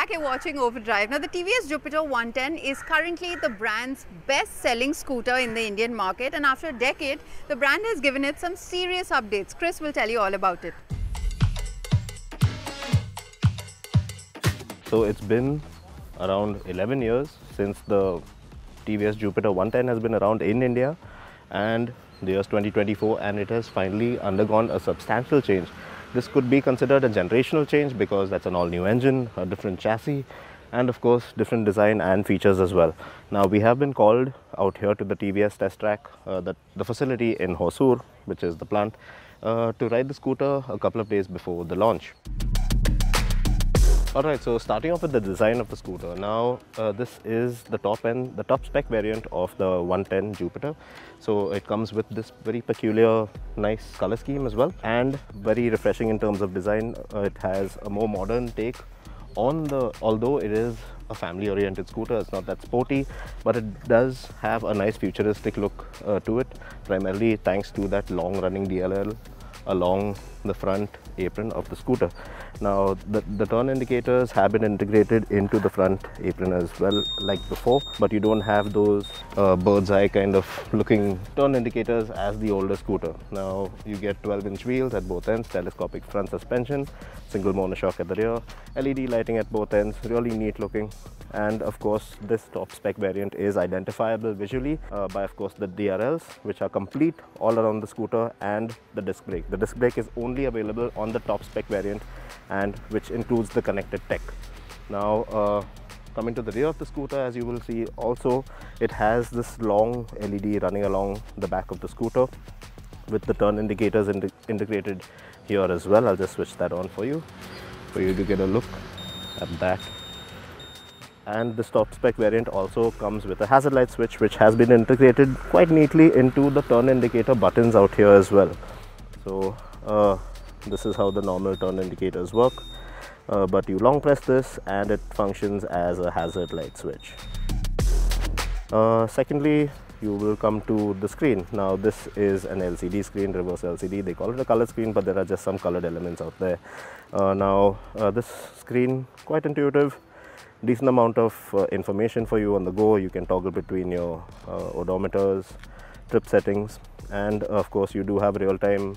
back. You're watching Overdrive. Now, the TVS Jupiter 110 is currently the brand's best-selling scooter in the Indian market, and after a decade, the brand has given it some serious updates. Chris will tell you all about it. So it's been around 11 years since the TVS Jupiter 110 has been around in India, and the year's 2024, and it has finally undergone a substantial change. This could be considered a generational change because that's an all-new engine, a different chassis, and of course different design and features as well. Now we have been called out here to the TVS test track, the facility in Hosur, which is the plant, to ride the scooter a couple of days before the launch. Alright, so starting off with the design of the scooter. Now this is the top spec variant of the 110 Jupiter. So it comes with this very peculiar, nice color scheme as well, and very refreshing in terms of design. It has a more modern take on although it is a family oriented scooter, it's not that sporty, but it does have a nice futuristic look to it, primarily thanks to that long running DLL along the front apron of the scooter. Now the turn indicators have been integrated into the front apron as well, like before, but you don't have those bird's eye kind of looking turn indicators as the older scooter. Now you get 12-inch wheels at both ends, telescopic front suspension, single monoshock at the rear, LED lighting at both ends, really neat looking. And of course this top spec variant is identifiable visually by of course the DRLs, which are complete all around the scooter, and the disc brake. The disc brake is only available on the top spec variant, and which includes the connected tech. Now coming to the rear of the scooter, as you will see also, it has this long LED running along the back of the scooter with the turn indicators integrated here as well. I'll just switch that on for you to get a look at that. And this top spec variant also comes with a hazard light switch, which has been integrated quite neatly into the turn indicator buttons out here as well. So this is how the normal turn indicators work, but you long press this and it functions as a hazard light switch. Secondly, you will come to the screen. Now this is an LCD screen, reverse LCD. They call it a color screen, but there are just some colored elements out there. This screen, quite intuitive, decent amount of information for you on the go. You can toggle between your odometers, trip settings, and of course you do have real-time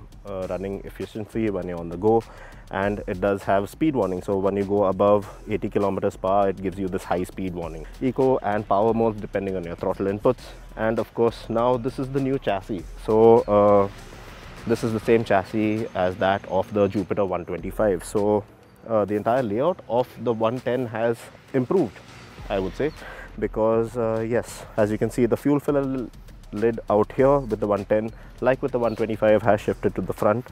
running efficiency when you're on the go, and it does have speed warning. So when you go above 80 kilometers per hour, it gives you this high speed warning. Eco and power modes depending on your throttle inputs. And of course now this is the new chassis. So this is the same chassis as that of the Jupiter 125. So the entire layout of the 110 has improved, I would say, because yes, as you can see, the fuel filler lid out here with the 110, like with the 125, has shifted to the front,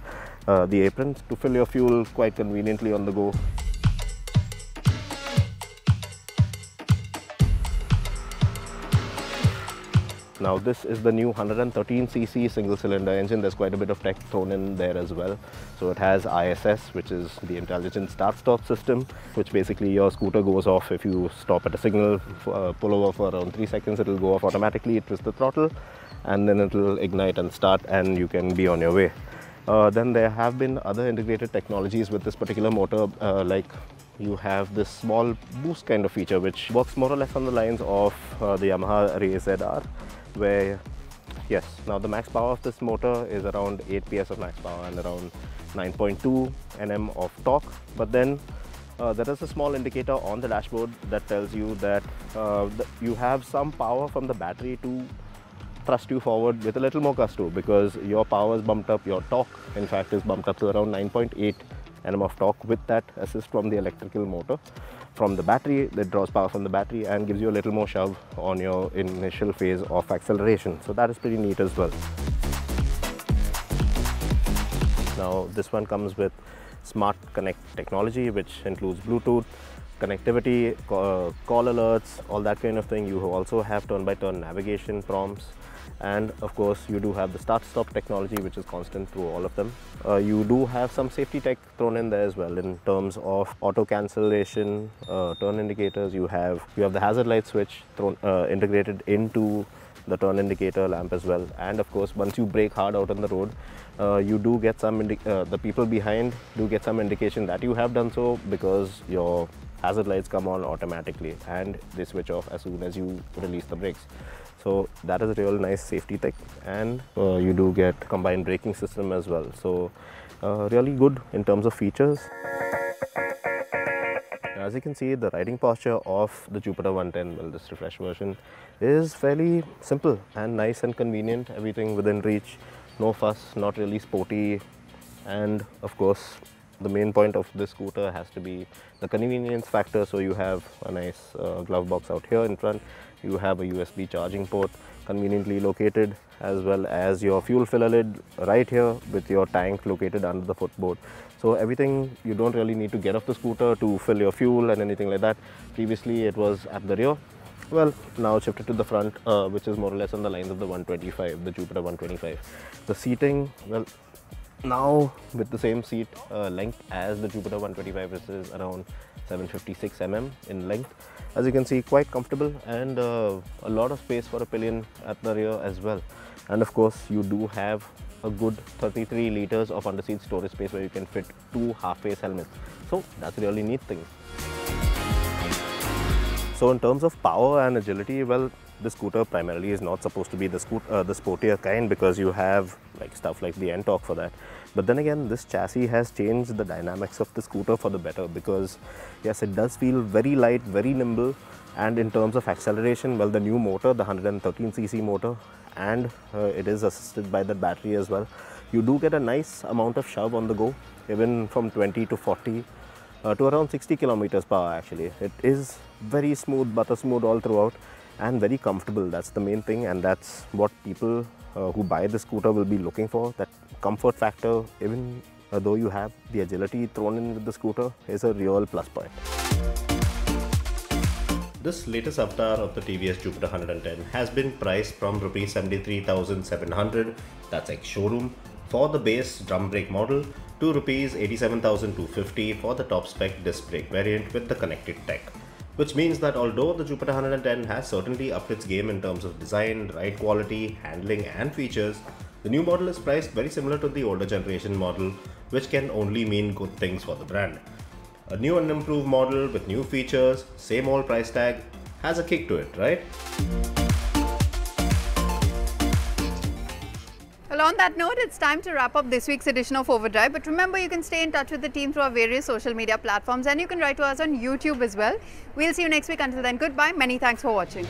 the aprons, to fill your fuel quite conveniently on the go. Now this is the new 113cc single cylinder engine. There's quite a bit of tech thrown in there as well. So it has ISS, which is the intelligent start-stop system, which basically your scooter goes off if you stop at a signal, pull over for around 3 seconds, it will go off automatically, twist the throttle, and then it will ignite and start, and you can be on your way. Then there have been other integrated technologies with this particular motor, like you have this small boost kind of feature, which works more or less on the lines of the Yamaha Race ZR, where yes, now the max power of this motor is around 8 PS of max power and around 9.2 Nm of torque. But then there is a small indicator on the dashboard that tells you that you have some power from the battery to thrust you forward with a little more gusto, because your power is bumped up, your torque in fact is bumped up to around 9.8 Nm of torque with that assist from the electrical motor. From the battery, that draws power from the battery and gives you a little more shove on your initial phase of acceleration. So that is pretty neat as well. Now this one comes with Smart Connect technology, which includes Bluetooth, connectivity, call alerts, all that kind of thing. You also have turn-by-turn navigation prompts, and of course you do have the start-stop technology, which is constant through all of them. You do have some safety tech thrown in there as well, in terms of auto cancellation, turn indicators. You have the hazard light switch integrated into the turn indicator lamp as well. And of course, once you brake hard out on the road, you do get some the people behind do get some indication that you have done so, because your hazard lights come on automatically and they switch off as soon as you release the brakes. So that is a real nice safety tech, and you do get combined braking system as well. So really good in terms of features. As you can see, the riding posture of the Jupiter 110, well, this refresh version, is fairly simple and nice and convenient. Everything within reach, no fuss, not really sporty, and of course the main point of this scooter has to be the convenience factor. So you have a nice glove box out here in front, you have a USB charging port conveniently located, as well as your fuel filler lid right here with your tank located under the footboard. So everything, you don't really need to get off the scooter to fill your fuel and anything like that. Previously it was at the rear. Well, now shifted to the front, which is more or less on the lines of the 125, the Jupiter 125. The seating, well, now with the same seat length as the Jupiter 125, which is around 756 mm in length. As you can see, quite comfortable, and a lot of space for a pillion at the rear as well. And of course, you do have a good 33 liters of underseat storage space where you can fit 2 half-face helmets. So that's a really neat thing. So in terms of power and agility, well, the scooter primarily is not supposed to be the sportier kind, because you have like stuff like the N-Torque for that. But then again, this chassis has changed the dynamics of the scooter for the better, because yes, it does feel very light, very nimble. And in terms of acceleration, well, the new motor, the 113cc motor, and it is assisted by the battery as well. You do get a nice amount of shove on the go, even from 20 to 40 to around 60 kilometers per hour actually. It is very smooth, butter smooth all throughout, and very comfortable. That's the main thing, and that's what people who buy the scooter will be looking for. That comfort factor, even though you have the agility thrown in with the scooter, is a real plus point. This latest avatar of the TVS Jupiter 110 has been priced from Rs 73,700, that's ex-showroom, for the base drum brake model, to Rs 87,250 for the top spec disc brake variant with the connected tech. Which means that although the Jupiter 110 has certainly upped its game in terms of design, ride quality, handling and features, the new model is priced very similar to the older generation model, which can only mean good things for the brand. A new and improved model with new features, same old price tag, has a kick to it, right? Well, on that note, it's time to wrap up this week's edition of Overdrive. But remember, you can stay in touch with the team through our various social media platforms, and you can write to us on YouTube as well. We'll see you next week. Until then, goodbye. Many thanks for watching.